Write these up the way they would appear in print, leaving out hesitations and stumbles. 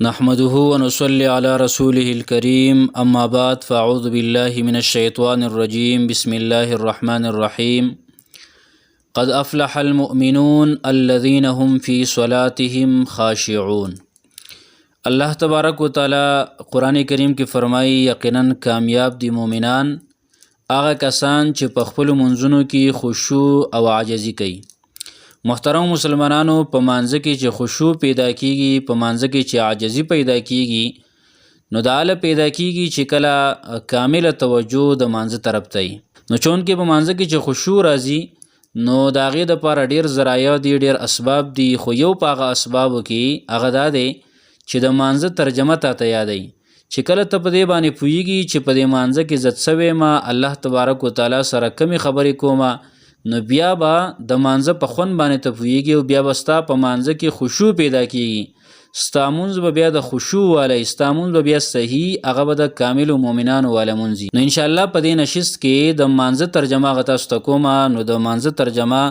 نحمده ونصلي على رسوله الكريم أما بعد فأعوذ بالله من الشيطان الرجيم بسم الله الرحمن الرحيم قد أفلح المؤمنون الذين هم في صلاتهم خاشعون. الله تبارک و تعالی قرآن کریم کې فرمایي یقینا کامیاب دي مؤمنان هغه کسان چې په خپل منځونو کې خشوع او عاجزي کوي. محترم مسلمانانو، په مانځه کې چې خشوع پیدا کیږي، په مانځه کې چې عاجزي پیدا کیږي، نو دا له پیدا کیږي چې کله کامله توجه د مانځه طرف ته وي. نو چون کې په مانځه کې چې خشوع راځي نو د هغې دپاره ډېر ذرایع دي، ډېر اسباب دي، خو یو په هغه اسبابو کې هغه دا دی چې د مانځه ترجمه تاته یادوي چې کله ته په دې باندې پوهیږي چې په دې مانځه کې زه څه ویمه، الله تبارک وتعالی سره کمې خبرې کومه، نو بیا به د مانځه په خوند باندې ته پوهیږي او بیا به ستا په مانځه کې خشوع پیدا کیږي. ستا مونځ به بیا د خشوع والی، ستا مونځ به بیا صحیح، هغه به د کاملو مؤمنانو والا مونځ وي. نو انشاءالله په دې نشست کې د مانځه ترجمه هغه تاسو ته کومه. نو د مانځه ترجمه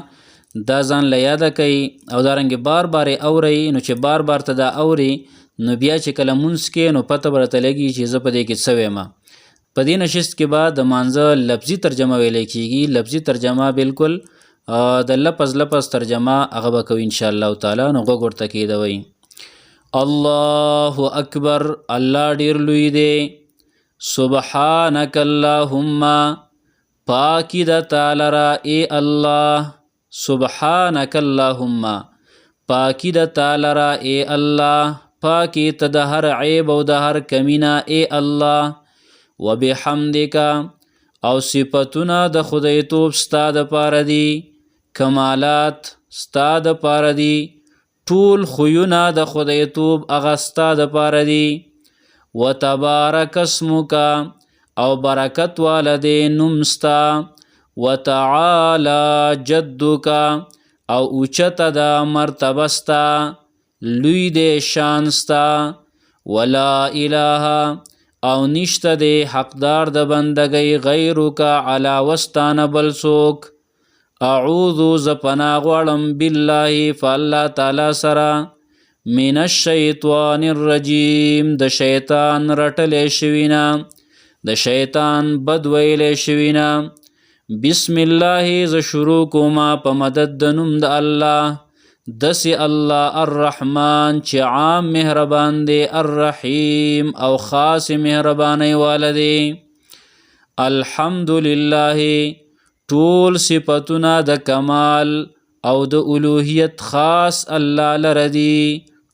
دا ځان له یاده کوي او دارنګې بار بار یې اورئ. نو چې بار بار ته دا اوري نو بیا چې کله مونځ کې نو پته به راته لګي چې زه په دې کې څه ویمه. په دې نشست کې به د مانځه لفظي ترجمه ویلی کېږي. لفظي ترجمه بالکل د لفظ ترجمه هغه به کوي انشاءالله تعالی. نو غوږ ورته کېږدوئ. الله اکبر، الله ډېر لوی دی. سبحانک اللهم، پاکی د تعالی را ای الله. سبحانک اللهم، پاکی د تعالی را ای الله، پاکی ته د هر عیب او د هر کمینه ای الله. وبحمدک، او صفتونه د خدای توب ستا د پاره دي، کمالات ستا د پاره دي، ټول خویونه د خدای توب هغه ستا د پاره دي. وتبارک اسمک، او برکت والا دی نوم ستا. وتعالی جدک، او اوچته د مرتبه ستا، لوی دی شان ستا. ولا اله، او نشته دی حقدار د بندګۍ غیرک علاوه ستانه بل څوک. اعوذ ز پناه غواړم بالله په الله تعالی سره، من الشیطان الرجیم د شیطان رټلی شوي نه، د شیطان بد ویلی شوي نه. بسم الله، ز شروع کومه په مدد د نوم د الله، دسې الله الرحمن چې عام مهربان دی، الرحیم او خاص مهربانی والا دی. الحمدلله، ټول صفتونه د کمال او د الوهیت خاص الله لره دي.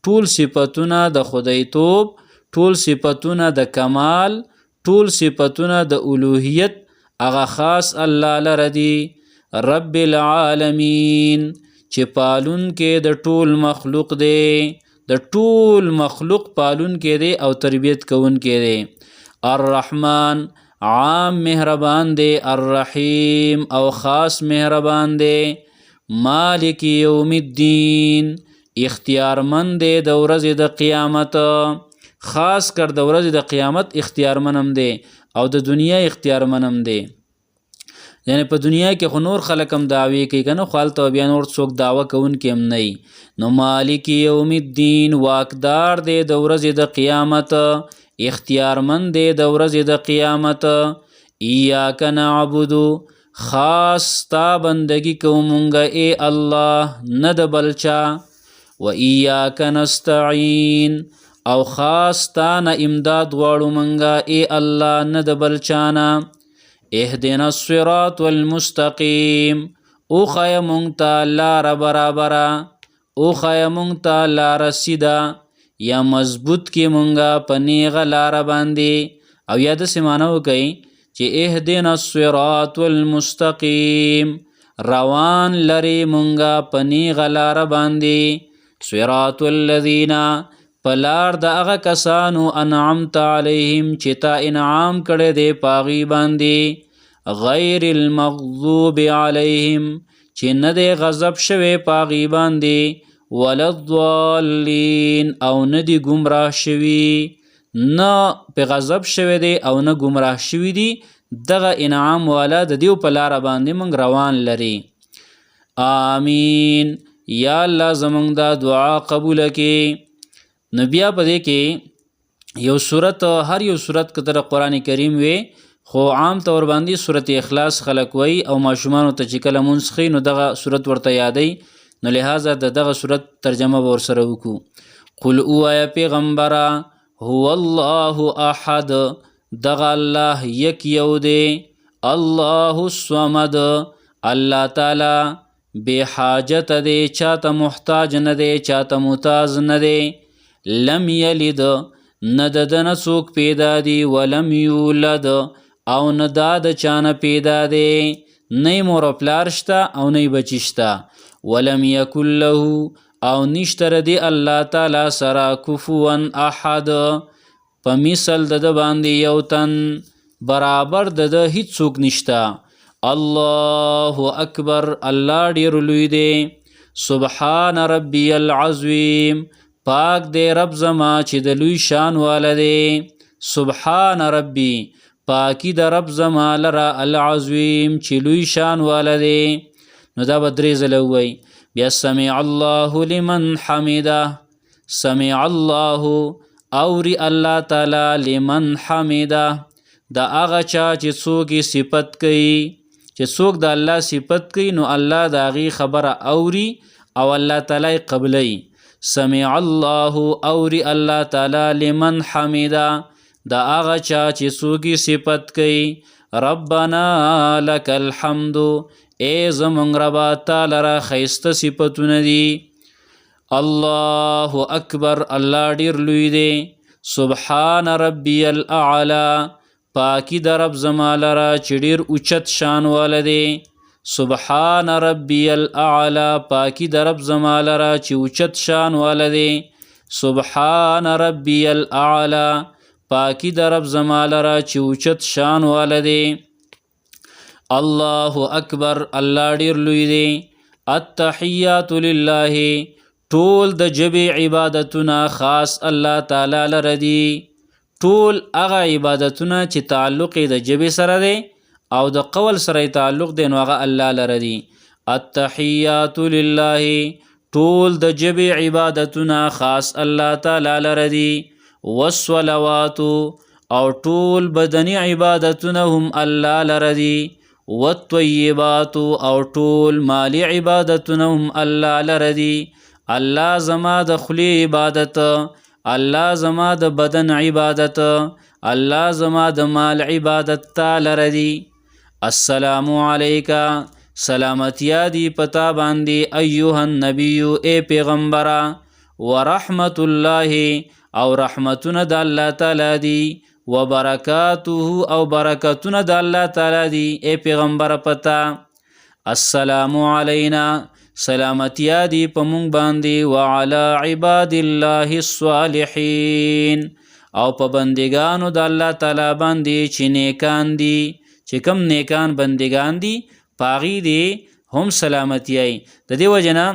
ټول صفتونه د خدای توب، ټول صفتونه د کمال، ټول صفتونه د الوهیت هغه خاص الله لره دي. رب العالمین، چې پالون کې د ټول مخلوق دی، د ټول مخلوق پالون کې دی او تربیت کون کې دی. الرحمن، عام مهربان دی، الرحیم او خاص مهربان دی. مالک یوم الدین، اختیارمند دی د ورځې د قیامت، خاص کر د ورځې د قیامت اختیارمنم دی او د دنیا اختیارمنم دی. یعنی په دنیا کې خو نور خلک هم دعوی کوي که نه، خو هلته بیا نور څوک دعوه کوونکي هم نه وي. نو مالک یوم الدین، واکدار دی د ورځې د قیامت، اختیارمند دی د ورځې د قیامت. ایاک نعبدو، خاص ستا بندگی کوو مونږه ای الله، نه د بل چا. و ایاک نستعین، او خاص ستا نه امداد غواړو مونږه ای الله، نه د بل چا نه. اهدنا الصراط المستقیم، او خیا مونږ ته لاره برابره، او خیا مونږ ته لاره سیده، یا مضبوط کې مونږه په نیغه لاره باندې. او یا داسې معنی وکئ چې اهدنا الصراط المستقیم، روان لري مونږه په نیغه لاره باندې. صراط الذین، په لار د هغه کسانو انعمت علیهم چې تا انعام کړی دی په هغوی باندې. غیر المغضوب علیهم، چې نه دی غضب شوی په هغوی باندې. ولا الضالین، او نه دی ګمراه شوي، نه په غضب شوی دی او نه ګمراه شوي دي. دغه انعام والا د دیو په لاره باندې موږ روان لري. آمین. یا الله زمونږ دا دعا قبوله کړي. نو بیا په دې کې یو صورت هر یو صورت کتر قرآن کریم وي خو عام طور باندې صورت اخلاص خلق وي او ماشومان ته چې کله مونځ خي نو دغه صورت ورته یادی نو لہذا دغه صورت ترجمه ور سره وکړو قل اوایا پیغمبره هو الله احد دغه الله یک یو دی الله الصمد الله تعالی بے حاجت دی چاته محتاج نه دی چاته محتاج نه دی لم یلد نه د نه څوک پیدا دی ولم یولد او نه دا د چانه پیدا دی نه مور پلار شته او نه بچی شته ولم یکن له او نشته دی الله تعالی سره کفوا احد په مثل د باندې یو تن برابر د هیڅوک نشته الله اکبر الله ډیر لوی دی سبحان ربی العظیم پاک دی رب زما چې د لوی شان والا دی سبحان ربی پاکی د رب زما لره العظیم چې لوی شان والا دی نو دا به درې ځله ووایي بیا سمع الله لمن حمده سمع الله اوري الله تعالی لمن حمده د هغه چا چې څوک صفت کوي چې څوک د الله صفت کوي نو الله د هغې خبره اوري او الله تعالی قبلی سمع الله اوري الله تعالی لمن حمده د هغه چا چې څوک صفت کوي ربنا لك الحمد ای زمونږ ربا تعالی را ښایسته صفتونه دي الله اکبر الله ډیر لوی دی سبحان ربی الاعلی پاکی د رب زما لره چې ډیر اوچت شان والا دی سبحان ربی الاعلی پاکی د رب زما لره چې اوچت شان والا دی سبحان ربی الاعلی پاکی د رب زما لره چې اوچت شان والا دی الله اکبر الله ډیر لوی دی التحیات لله ټول د ژبې عبادتونه خاص الله تعالی لره دي ټول هغه عبادتونه چې تعلق د ژبې سره دی او د قول سره تعلق دی نو هغه الله لره دي التحیات لله ټول د ژبې عبادتونه خاص الله تعالی لره دي والصلوات او ټول بدني عبادتونه هم الله لره دي والطیبات او ټول مالی عبادتونه هم الله لره دي الله زما د خلی عبادت الله زما د بدن عبادت الله زما د مال عبادت تا لره دي السلام علیکا سلامتیا دی پتا باندې ایها النبی ای پیغمبره ورحمت الله او رحمتونه د الله تعالی دی وبرکاته او برکتونه د الله تعالی دی ای پیغمبر پتا السلام علینا سلامتیا دی په مونږ باندې وعلى عباد الله الصالحین او په بندگانو د الله تعالی باندې چې نیکان دي چې کم نیکان بندگان دي پاغي دی هم سلامتیای د دې وجنه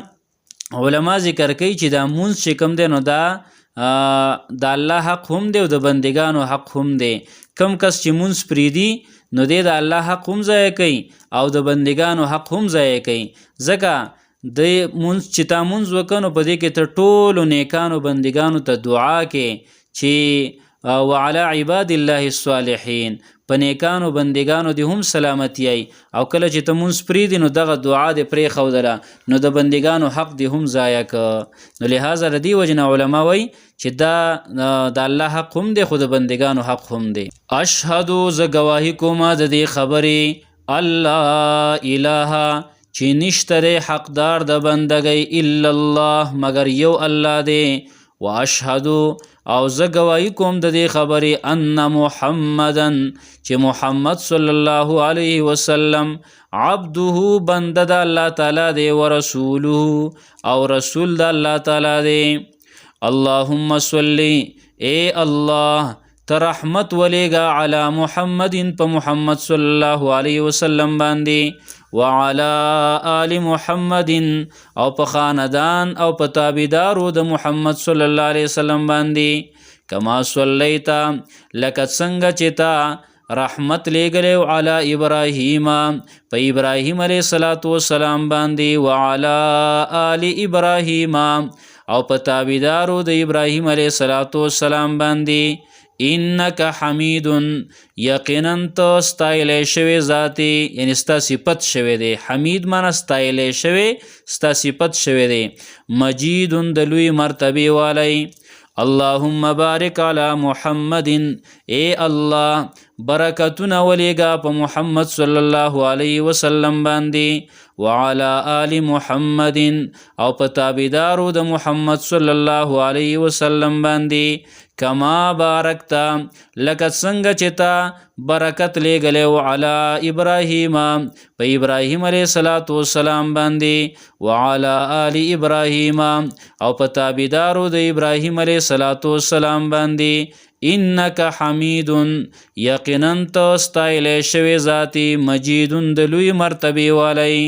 علما ذکر کوي چې دا مونږ چې کم دی نو دا د الله حق هم دی او د بندگانو حق هم دی کم کس چې مونږ پریدي نو دی د الله حق هم ضایع کوي او د بندگانو حق هم ضایع کوي ځکه د مونږ چې تا مونځ وکړو په دې کې تر ټولو نیکانو بندگانو ته دعا کې چې وعلى عباد الله الصالحین په نیکانو بندگانو دی هم سلامتی ای او کله چې ته مونځ پریدي نو دغه دعا دی پرېښودله نو د بندگانو حق دی هم ضایع که نو لهذا د دې وجې نه علما وایي چې دا د الله حق هم دی خو د بندگانو حق هم دی اشهدو زه ګواهي کومه د دې خبرې الله اله چې نشته حقدار د بندګۍ الا الله مگر یو الله دی واشهدو او زه ګواهي کوم د دې خبرې ان محمدا چې محمد صلی الله علیه وسلم عبده بنده د الله تعالی دی ورسوله او رسول د الله تعالی دی اللهم صلی ای الله ته رحمت ولیږه علی محمد په محمد صلی الله علیه وسلم باندې وعلى آل محمد او په خاندان او په تابعدارو د محمد صلی الله علیه وسلم باندې کما صلیتا لکه څنګه چې تا رحمت لېږلی علی ابراهیم په ابراهیم علیه السلام باندې وعلى آل ابراهیم او په تابعدارو د ابراهیم علیه السلام باندې انک حمید یقینا ته ستایلی شوی ذاتی یعنی ستا صفت شوی دی حمید معنی ستایلی شوی ستا صفت شوی دی مجید د لوی مرتبه والی اللهم بارک علی محمد اے الله برکتونه ولیږه په محمد صلی الله علیه وسلم باندې وعلى آل محمد او په تابعدارو د محمد صلی الله علیه وسلم باندې کما بارکتا لکه څنګه چې تا برکت لېږلی علی ابراهیم په ابراهیم علیه السلام باندې وعلى آل ابراهیم او په تابعدارو د ابراهیم علیه السلام باندې انک حمید یقینا ته ستایلی شوی ذاتی مجید د لوی مرتبه والی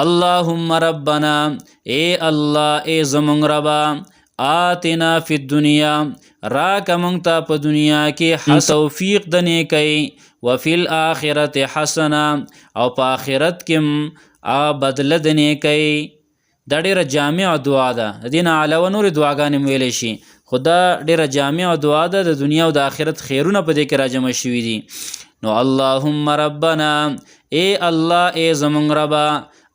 اللهم ربنا اے الله اے زمونږ ربا آتنا فی الدنیا راکه مونږ ته په دنیا کې توفیق د نیکۍ وفی الاخرت حسنه او په آخرت کې بدله د نیکۍ دا ډېره جامع دعا ده د دې نه علاوه نورې دعاګانې ویلی شي خو دا ډېره جامع دعا ده د دنیا او د آخرت خیرونه په دې کې راجمع شوي دي نو اللهم ربنا اے الله اے زمونږ ربا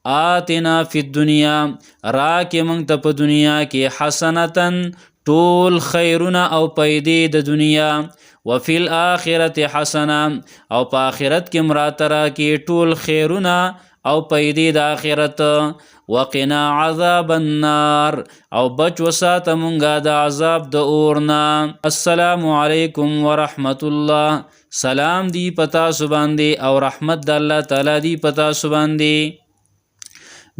آتنا فی الدنیا راکې مونږ ته په دنیا کې حسنتن ټول خیرونه او پیدې د دنیا وفی الاخرت حسنه او په آخرت کې مراته راکې ټول خیرونه او پیدې د آخرت وقنا عذاب النار او بچ وساته مونږه د عذاب د اورنا السلام علیکم ورحمت الله سلام دی پتا سو باندې او رحمت د الله تعالی دی پتا سو باندې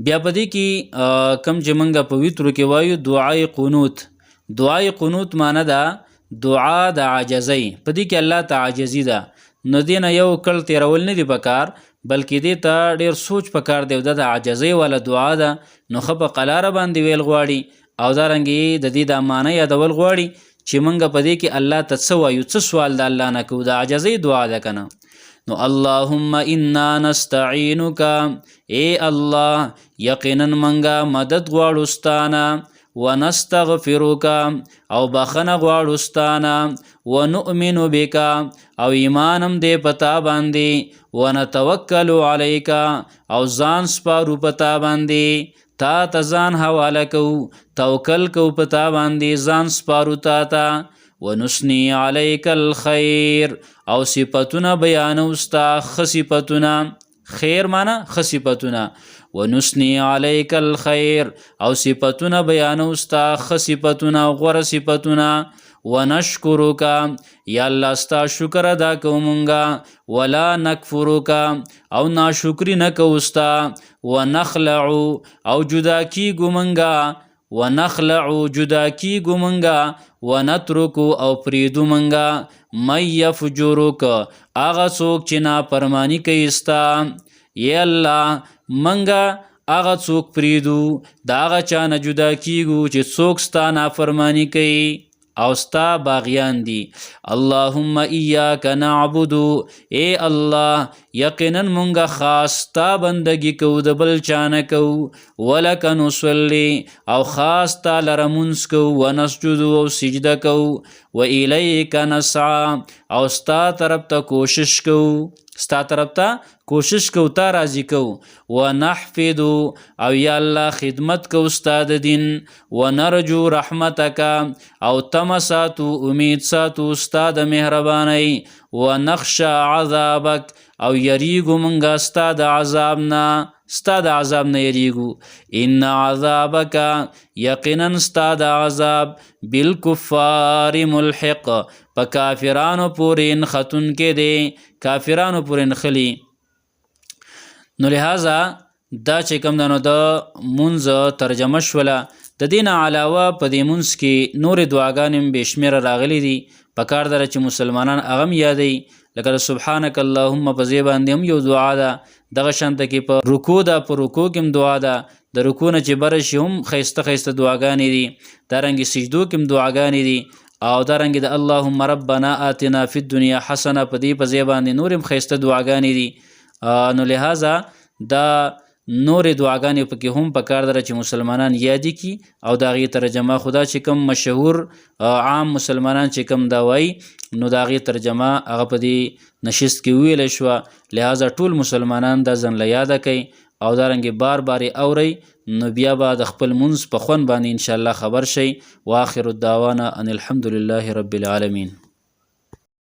بیا په دې کې کم چې مونږه په ویترو کې وایو دعای قنوت معنی ده دعا د عاجزۍ په دې کې الله ته عاجزي ده نو دې نه یو کل تیرول نه دي پکار بلکې دې ته ډېر سوچ پکار دی د عاجزۍ والا دعا ده نو ښه په قلاره باندې ویل غواړي او دارنګې د دې دا معنی یادول غواړي چې مونږ په دې کې الله ته څه وایو څه سوال د الله نه کوو د عاجزۍ دعا ده که نه نو اللهم انا نستعینک اے الله یقینا منګه مدد غواړو ستانه ونستغفرک او بخنه غواړو ستانه ونؤمن بک او ایمانم دې پتا باندې ونتوکل علیک او ځان سپارو پتا باندې تا ته ځان حواله کوو توکل کوو پتا باندې ځان سپارو تا ته ونثني علیک الخیر او صفتونه بیانو ستا ښه صفتونه خیر معنی ښه صفتونه ونثني علیک الخیر او صفتونه بیانو ستا ښه صفتونه غوره صفتونه ونشکرک یا الله ستا شکر ادا کوو مونږه ولا نکفرک او ناشکري نه کوو ستا ونخلع او جدا کیږو مونږه ونخلع جدا کیږو مونږه ونترکو او پریدو مونږه من یفجرک هغه څوک چې نافرماني کوي ستا یا الله مونږه هغه څوک پریدو د هغه چا نه جدا کیږو چې څوک ستا نافرماني کوي او ستا باغیان دي اللهم ایاک نعبد اے الله یقینا مونږه خاص ستا بندگی کوو د بل چا نه کوو ولک نصلي او خاص تا لره مونځ کوو ونسجد او سجده کوو و الیک نسعی او ستا طرف ته کوشش کوو ستا طرف ته کوشش کوو تا راضي کوو ونحفظ او یا الله خدمت کوو ستا د دین ونرجو رحمتک او تمه ساتو امید ساتو ستا د مهربانۍ ونخشى عذابک او یریږو مونږه ستا د عذاب نه یریږو ان عذابک یقینا ستا د عذاب بالکفار ملحق په کافرانو پورې نښتونکی دی کافرانو پورې نښلي نو لہذا دا چې کوم دی نو د مونځ ترجمه شوله د دې نه علاوه په دې مونځ کې نورې دعاګانې هم بې شمېره راغلي دي پکار ده چې مسلمانان هغه هم یادوي لکه د سبحانک اللهم په ځای باندې هم یو دعا ده دغه شانته کې په رکوع ده په رکوع کې هم دعا ده د رکوع نه چې بره شي هم ښایسته ښایسته دعاګانې دي دارنګې سجدو کې هم دعاګانې دي او دارنګې د اللهم ربنا آتنا فی الدنیا حسنه په دې په ځای باندې نور هم ښایسته دعاګانې دي نو لہذا دا نورې دعاګانې پکې هم پکار ده چې مسلمانان یادې کړي او د هغې ترجمه خدا چې کوم مشهور عام مسلمانان چې کوم دا وایي نو د هغې ترجمه هغه په دې نشست کې وویلی شوه. لهذا ټول مسلمانان دا ځان له یاده کوي او دارنګې بار بار یې اورئ نو بیا به د خپل مونځ په خوند باندې انشاءالله خبر شئ. واخر الدعوانا ان الحمد لله رب العالمین.